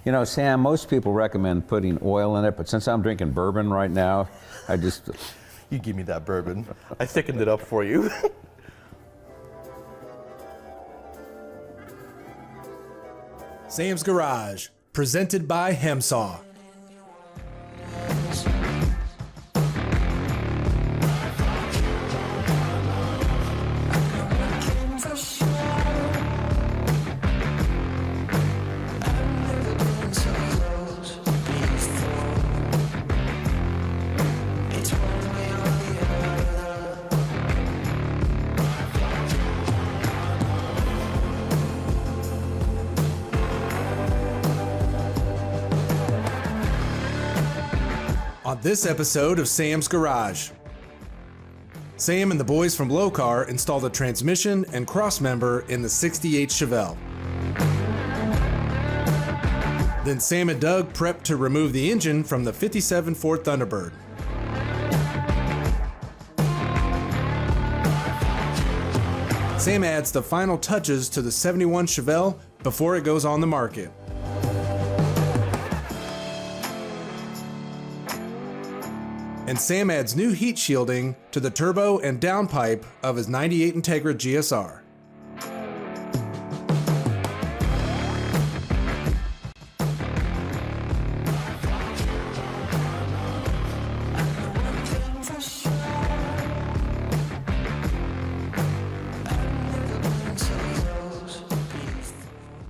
You know, Sam, most people recommend putting oil in it, but since I'm drinking bourbon right now, I just... You give me that bourbon. I thickened it up for you. Sam's Garage, presented by Hemsaw. On this episode of Sam's Garage, Sam and the boys from Lokar installed a transmission and crossmember in the 68 Chevelle. Then Sam and Doug prepped to remove the engine from the 57 Ford Thunderbird. Sam adds the final touches to the 71 Chevelle before it goes on the market. And Sam adds new heat shielding to the turbo and downpipe of his 98 Integra GSR.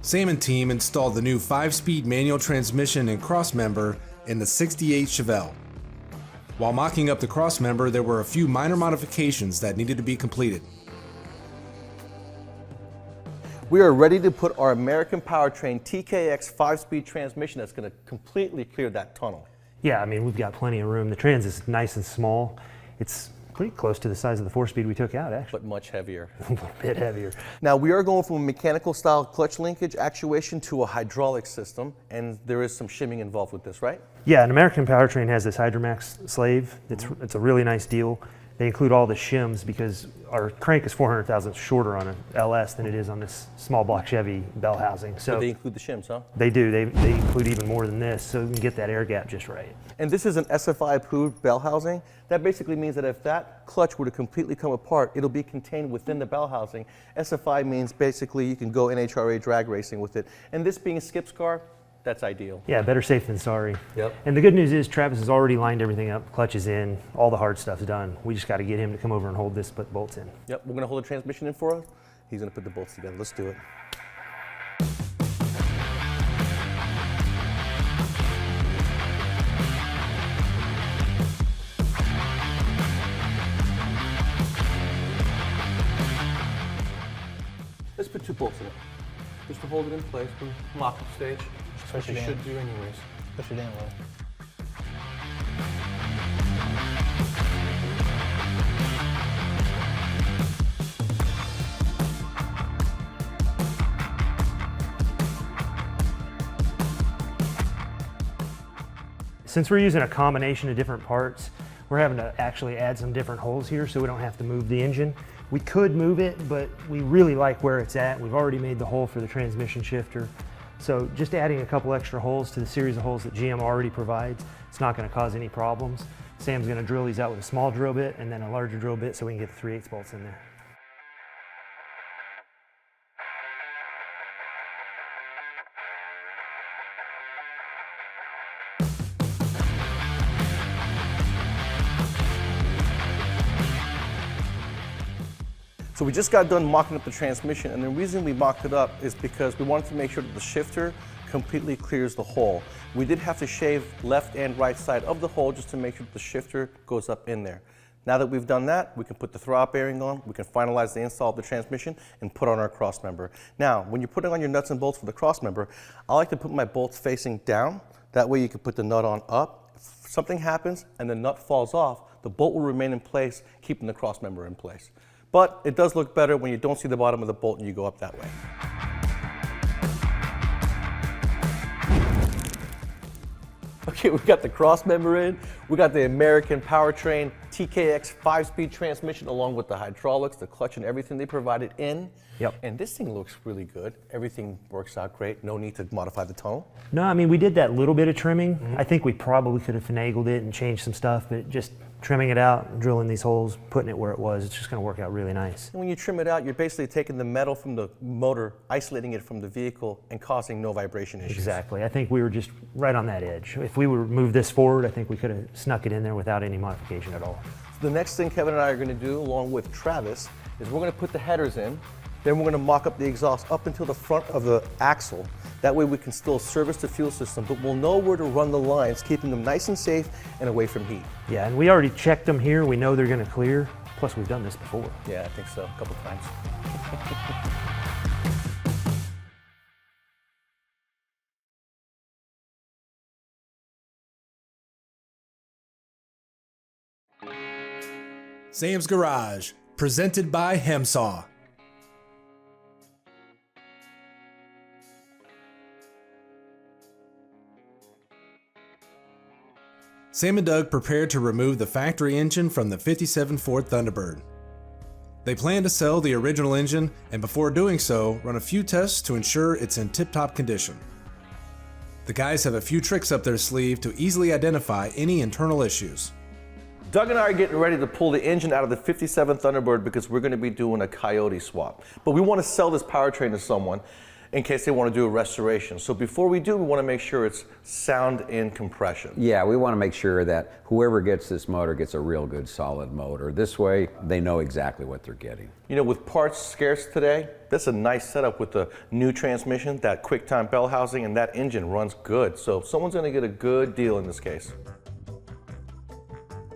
Sam and team installed the new 5-speed manual transmission and crossmember in the 68 Chevelle. While mocking up the crossmember, there were a few minor modifications that needed to be completed. We are ready to put our American Powertrain TKX 5-speed transmission that's going to completely clear that tunnel. Yeah, I mean, we've got plenty of room. The trans is nice and small. It's pretty close to the size of the 4-speed we took out, actually. But much heavier. A little bit heavier. Now, we are going from a mechanical style clutch linkage actuation to a hydraulic system, and there is some shimming involved with this, right? Yeah, an American Powertrain has this Hydromax slave. It's a really nice deal. They include all the shims because our crank is 400 thousandths shorter on an LS than it is on this small block Chevy bell housing. So But they include the shims, huh? They do. They include even more than this, so we can get that air gap just right. And this is an SFI approved bell housing. That basically means that if that clutch were to completely come apart, it'll be contained within the bell housing. SFI means basically you can go NHRA drag racing with it. And this being a skip's car, that's ideal. Yeah, better safe than sorry. Yep. And the good news is Travis has already lined everything up. Clutch is in, all the hard stuff's done. We just got to get him to come over and hold this, put bolts in. Yep, we're going to hold the transmission in for us. He's going to put the bolts together. Let's do it. Let's put 2 bolts in it, just to hold it in place for lock-up stage. Which you should do anyways. Push it in, Will. Since we're using a combination of different parts, we're having to actually add some different holes here so we don't have to move the engine. We could move it, but we really like where it's at. We've already made the hole for the transmission shifter. So just adding a couple extra holes to the series of holes that GM already provides, it's not going to cause any problems. Sam's going to drill these out with a small drill bit and then a larger drill bit so we can get the 3/8 bolts in there. So we just got done mocking up the transmission, and the reason we mocked it up is because we wanted to make sure that the shifter completely clears the hole. We did have to shave left and right side of the hole just to make sure that the shifter goes up in there. Now that we've done that, we can put the throwout bearing on, we can finalize the install of the transmission, and put on our crossmember. Now, when you're putting on your nuts and bolts for the crossmember, I like to put my bolts facing down. That way you can put the nut on up. If something happens and the nut falls off, the bolt will remain in place, keeping the crossmember in place. But it does look better when you don't see the bottom of the bolt and you go up that way. we got the cross member in, we got the American powertrain TKX 5-speed transmission along with the hydraulics, the clutch and everything they provided in. Yep. And this thing looks really good. Everything works out great. No need to modify the tunnel. No, I mean, we did that little bit of trimming. I think we probably could have finagled it and changed some stuff, but just trimming it out, drilling these holes, putting it where it was, it's just going to work out really nice. And when you trim it out, you're basically taking the metal from the motor, isolating it from the vehicle, and causing no vibration issues. Exactly. I think we were just right on that edge. If we were moved this forward, I think we could have snuck it in there without any modification at all. The next thing Kevin and I are going to do, along with Travis, is we're going to put the headers in. Then we're going to mock up the exhaust up until the front of the axle. That way we can still service the fuel system, but we'll know where to run the lines, keeping them nice and safe and away from heat. Yeah, and we already checked them here. We know they're going to clear. Plus, we've done this before. Yeah, I think so, a couple times. Sam's Garage, presented by Hemsaw. Sam and Doug prepared to remove the factory engine from the 57 Ford Thunderbird. They plan to sell the original engine, and before doing so, run a few tests to ensure it's in tip-top condition. The guys have a few tricks up their sleeve to easily identify any internal issues. Doug and I are getting ready to pull the engine out of the 57 Thunderbird because we're going to be doing a Coyote swap. But we want to sell this powertrain to someone in case they want to do a restoration. So before we do, we want to make sure it's sound in compression. Yeah, we want to make sure that whoever gets this motor gets a real good solid motor. This way, they know exactly what they're getting. You know, with parts scarce today, that's a nice setup with the new transmission, that QuickTime bell housing, and that engine runs good. So someone's going to get a good deal in this case.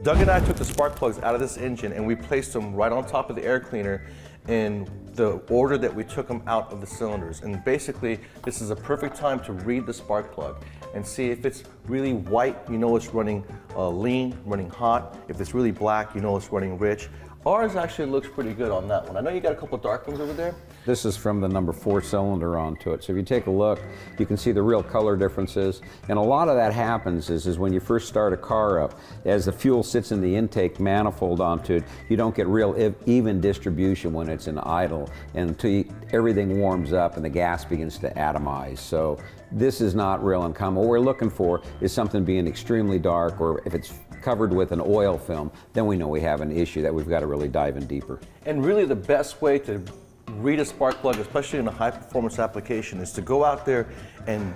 Doug and I took the spark plugs out of this engine and we placed them right on top of the air cleaner in the order that we took them out of the cylinders. And basically, this is a perfect time to read the spark plug and see if it's really white, you know it's running lean, running hot. If it's really black, you know it's running rich. Ours actually looks pretty good on that one. I know you got a couple of dark ones over there. This is from the number 4 cylinder onto it. So if you take a look, you can see the real color differences. And a lot of that happens is when you first start a car up, as the fuel sits in the intake manifold onto it, you don't get real even distribution when it's in idle until everything warms up and the gas begins to atomize. So this is not real uncommon. What we're looking for is something being extremely dark, or if it's covered with an oil film, then we know we have an issue that we've got to really dive in deeper. And really the best way to read a spark plug, especially in a high performance application, is to go out there and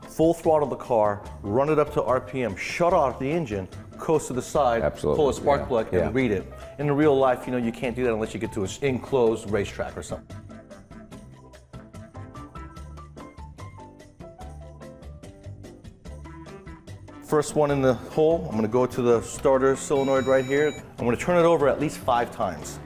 full throttle the car, run it up to RPM, shut off the engine, coast to the side, Absolutely. pull a spark plug and Yeah. read it. In real life, you know, you can't do that unless you get to an enclosed racetrack or something. First one in the hole, I'm going to go to the starter solenoid right here. I'm going to turn it over at least 5 times.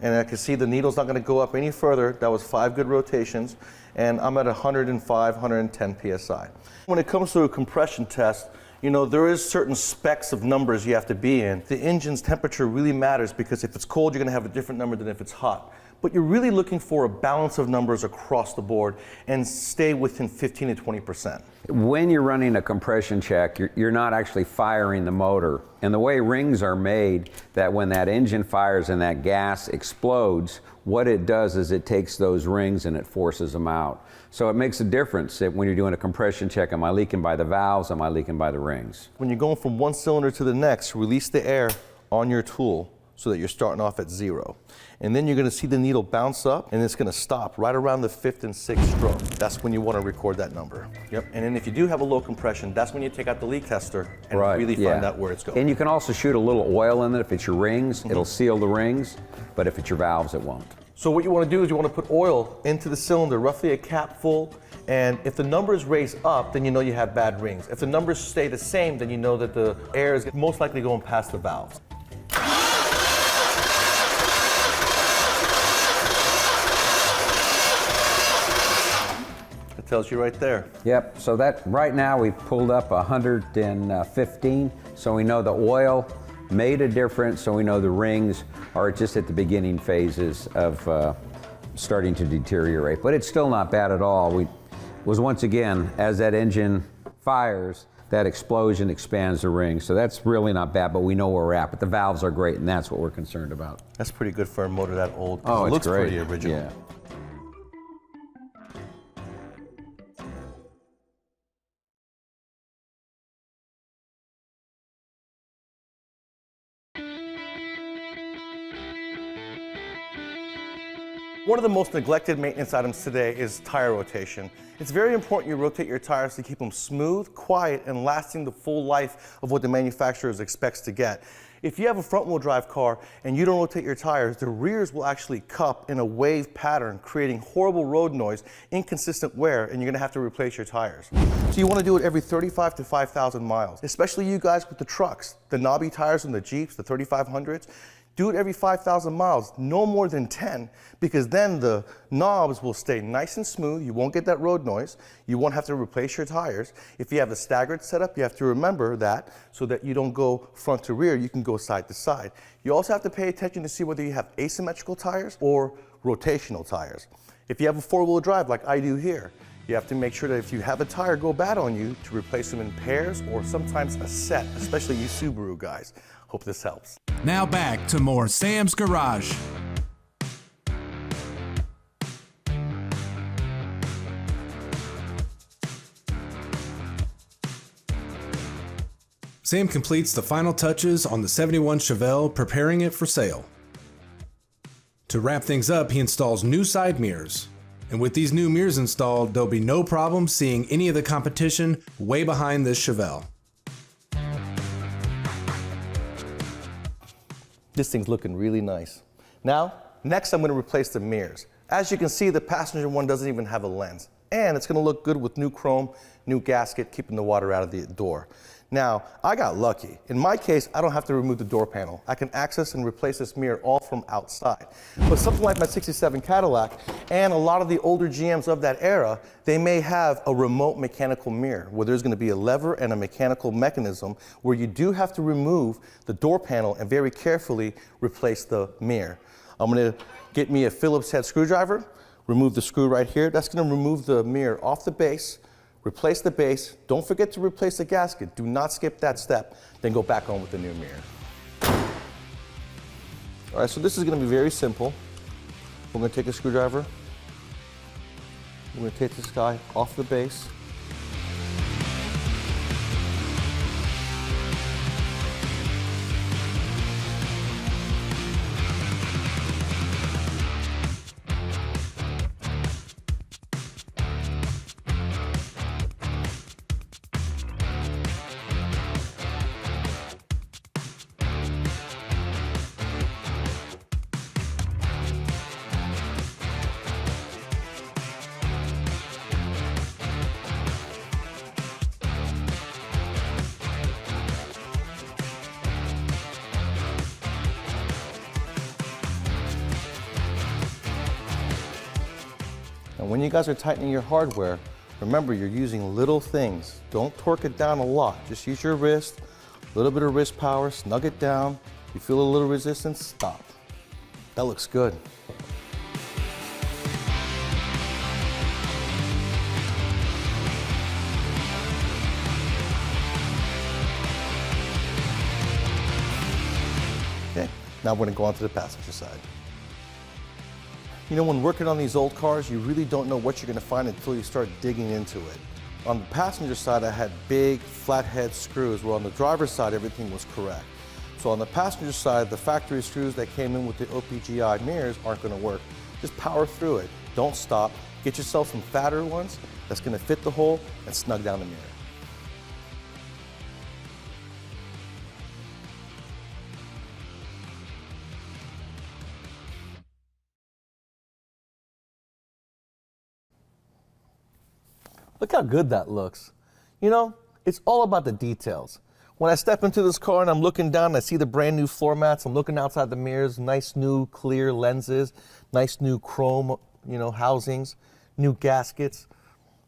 And I can see the needle's not going to go up any further. That was 5 good rotations, and I'm at 105, 110 PSI. When it comes to a compression test, you know, there is certain specs of numbers you have to be in. The engine's temperature really matters because if it's cold, you're going to have a different number than if it's hot. But you're really looking for a balance of numbers across the board and stay within 15 to 20%. When you're running a compression check, you're not actually firing the motor. And the way rings are made, that when that engine fires and that gas explodes, what it does is it takes those rings and it forces them out. So it makes a difference that when you're doing a compression check, am I leaking by the valves, am I leaking by the rings? When you're going from one cylinder to the next, release the air on your tool so that you're starting off at 0. And then you're going to see the needle bounce up and it's going to stop right around the 5th and 6th stroke. That's when you want to record that number. Yep. And then if you do have a low compression, that's when you take out the leak tester and really find out where it's going. And you can also shoot a little oil in it. If it's your rings, it'll seal the rings, but if it's your valves, it won't. So what you want to do is you want to put oil into the cylinder, roughly a cap full, and if the numbers raise up, then you know you have bad rings. If the numbers stay the same, then you know that the air is most likely going past the valves. It tells you right there. Yep, so that right now we've pulled up 115, so we know the oil made a difference, so we know the rings are just at the beginning phases of starting to deteriorate, but it's still not bad at all. Once again, as that engine fires, that explosion expands the ring, so that's really not bad, but we know where we're at. But the valves are great, and that's what we're concerned about. That's pretty good for a motor that old. Oh, it it's looks great. pretty original. Yeah. One of the most neglected maintenance items today is tire rotation. It's very important you rotate your tires to keep them smooth, quiet, and lasting the full life of what the manufacturer expects to get. If you have a front-wheel drive car and you don't rotate your tires, the rears will actually cup in a wave pattern, creating horrible road noise, inconsistent wear, and you're gonna have to replace your tires. So you wanna do it every 35 to 5,000 miles, especially you guys with the trucks, the knobby tires and the Jeeps, the 3500s. Do it every 5,000 miles, no more than 10, because then the knobs will stay nice and smooth. You won't get that road noise. You won't have to replace your tires. If you have a staggered setup, you have to remember that so that you don't go front to rear, you can go side to side. You also have to pay attention to see whether you have asymmetrical tires or rotational tires. If you have a four-wheel drive like I do here, you have to make sure that if you have a tire go bad on you, to replace them in pairs or sometimes a set, especially you Subaru guys. Hope this helps. Now back to more Sam's Garage. Sam completes the final touches on the 71 Chevelle, preparing it for sale. To wrap things up, he installs new side mirrors. And with these new mirrors installed, there'll be no problem seeing any of the competition way behind this Chevelle. This thing's looking really nice. Now, next I'm gonna replace the mirrors. As you can see, the passenger one doesn't even have a lens. And it's gonna look good with new chrome, new gasket, keeping the water out of the door. Now, I got lucky. In my case, I don't have to remove the door panel. I can access and replace this mirror all from outside. But something like my 67 Cadillac and a lot of the older GMs of that era, they may have a remote mechanical mirror where there's gonna be a lever and a mechanical mechanism where you do have to remove the door panel and very carefully replace the mirror. I'm gonna get me a Phillips head screwdriver, remove the screw right here. That's gonna remove the mirror off the base. Replace the base. Don't forget to replace the gasket. Do not skip that step. Then go back on with the new mirror. All right, so this is going to be very simple. We're going to take a screwdriver. We're going to take this guy off the base. And when you guys are tightening your hardware, remember you're using little things. Don't torque it down a lot. Just use your wrist, a little bit of wrist power, snug it down. You feel a little resistance, stop. That looks good. Okay, now we're gonna go on to the passenger side. You know, when working on these old cars, you really don't know what you're gonna find until you start digging into it. On the passenger side, I had big flathead screws, where on the driver's side, everything was correct. So on the passenger side, the factory screws that came in with the OPGI mirrors aren't gonna work. Just power through it. Don't stop. Get yourself some fatter ones that's gonna fit the hole and snug down the mirror. Look how good that looks. You know, it's all about the details. When I step into this car and I'm looking down, I see the brand new floor mats. I'm looking outside the mirrors, nice new clear lenses, nice new chrome, housings, new gaskets.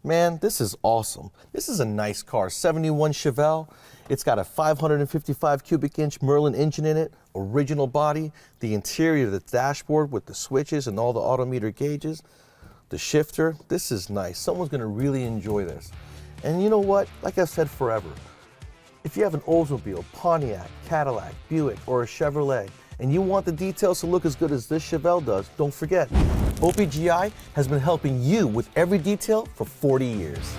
Man, this is awesome. This is a nice car, 71 Chevelle. It's got a 555 cubic inch Merlin engine in it, original body, the interior, the dashboard with the switches and all the odometer gauges, the shifter. This is nice. Someone's gonna really enjoy this. And you know what? Like I've said forever, if you have an Oldsmobile, Pontiac, Cadillac, Buick, or a Chevrolet, and you want the details to look as good as this Chevelle does, don't forget, OPGI has been helping you with every detail for 40 years.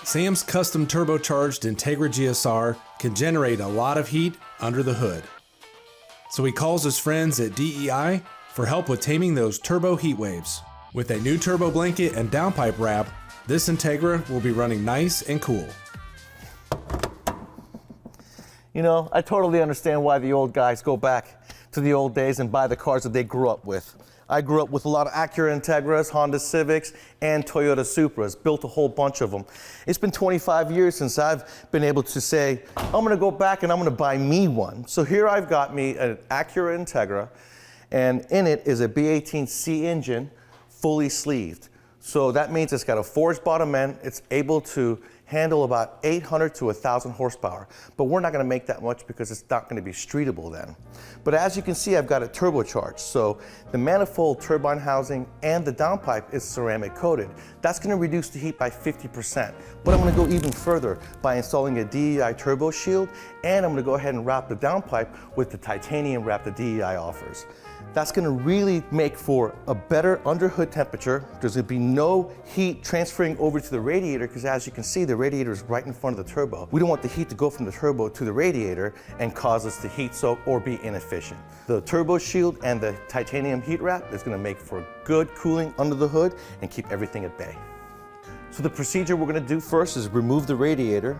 Sam's custom turbocharged Integra GSR can generate a lot of heat under the hood. So he calls his friends at DEI for help with taming those turbo heat waves. With a new turbo blanket and downpipe wrap, this Integra will be running nice and cool. You know, I totally understand why the old guys go back to the old days and buy the cars that they grew up with. I grew up with a lot of Acura Integras, Honda Civics, and Toyota Supras, built a whole bunch of them. It's been 25 years since I've been able to say, I'm gonna go back and I'm gonna buy me one. So here I've got me an Acura Integra, and in it is a B18C engine, fully sleeved. So that means it's got a forged bottom end, it's able to handle about 800 to 1,000 horsepower. But we're not gonna make that much because it's not gonna be streetable then. But as you can see, I've got it turbocharged. So the manifold turbine housing and the downpipe is ceramic coated. That's gonna reduce the heat by 50%. But I'm gonna go even further by installing a DEI turbo shield, and I'm gonna go ahead and wrap the downpipe with the titanium wrap that DEI offers. That's gonna really make for a better underhood temperature. There's gonna be no heat transferring over to the radiator because as you can see, the radiator is right in front of the turbo. We don't want the heat to go from the turbo to the radiator and cause us to heat soak or be inefficient. The turbo shield and the titanium heat wrap is gonna make for good cooling under the hood and keep everything at bay. So the procedure we're gonna do first is remove the radiator,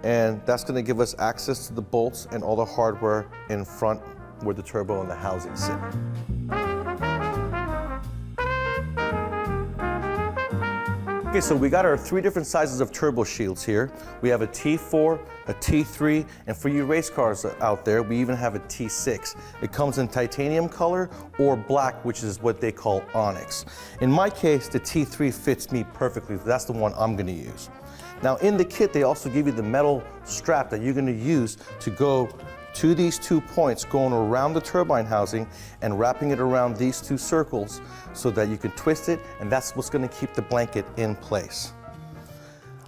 and that's gonna give us access to the bolts and all the hardware in front where the turbo and the housing sit. Okay, so we got our 3 different sizes of turbo shields here. We have a T4, a T3, and for you race cars out there, we even have a T6. It comes in titanium color or black, which is what they call onyx. In my case, the T3 fits me perfectly. That's the one I'm gonna use. Now in the kit, they also give you the metal strap that you're gonna use to go to these 2 points, going around the turbine housing and wrapping it around these 2 circles so that you can twist it, and that's what's gonna keep the blanket in place.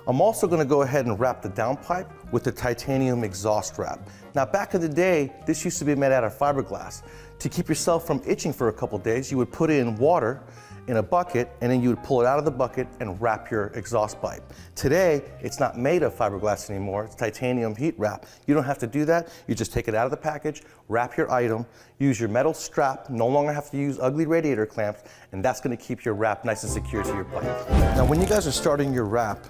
I'm also gonna go ahead and wrap the downpipe with the titanium exhaust wrap. Now back in the day, this used to be made out of fiberglass. To keep yourself from itching for a couple days, you would put it in water in a bucket, and then you would pull it out of the bucket and wrap your exhaust pipe. Today, it's not made of fiberglass anymore, it's titanium heat wrap. You don't have to do that, you just take it out of the package, wrap your item, use your metal strap, no longer have to use ugly radiator clamps, and that's gonna keep your wrap nice and secure to your pipe. Now when you guys are starting your wrap,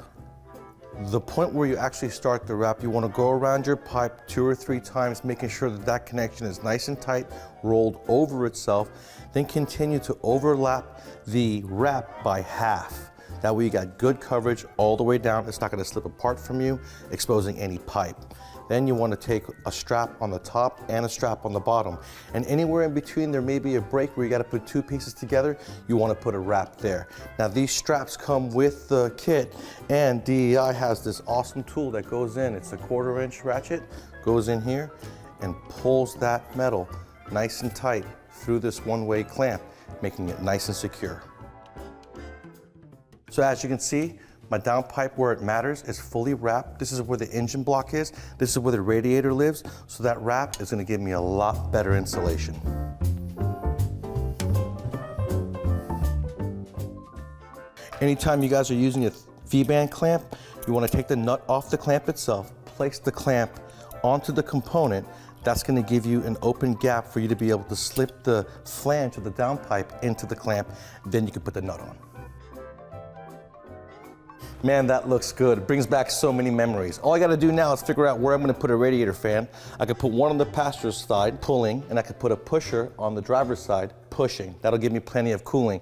the point where you actually start the wrap, you want to go around your pipe 2 or 3 times, making sure that that connection is nice and tight, rolled over itself, then continue to overlap the wrap by half. That way you got good coverage all the way down. It's not going to slip apart from you, exposing any pipe. Then you want to take a strap on the top and a strap on the bottom. And anywhere in between there may be a break where you got to put 2 pieces together, you want to put a wrap there. Now these straps come with the kit, and DEI has this awesome tool that goes in. It's a 1/4 inch ratchet, goes in here and pulls that metal nice and tight through this one-way clamp, making it nice and secure. So as you can see, my downpipe where it matters is fully wrapped. This is where the engine block is. This is where the radiator lives. So that wrap is gonna give me a lot better insulation. Anytime you guys are using a V-band clamp, you wanna take the nut off the clamp itself, place the clamp onto the component. That's gonna give you an open gap for you to be able to slip the flange of the downpipe into the clamp. Then you can put the nut on. Man, that looks good. It brings back so many memories. All I gotta do now is figure out where I'm gonna put a radiator fan. I could put one on the passenger side, pulling, and I could put a pusher on the driver's side, pushing. That'll give me plenty of cooling.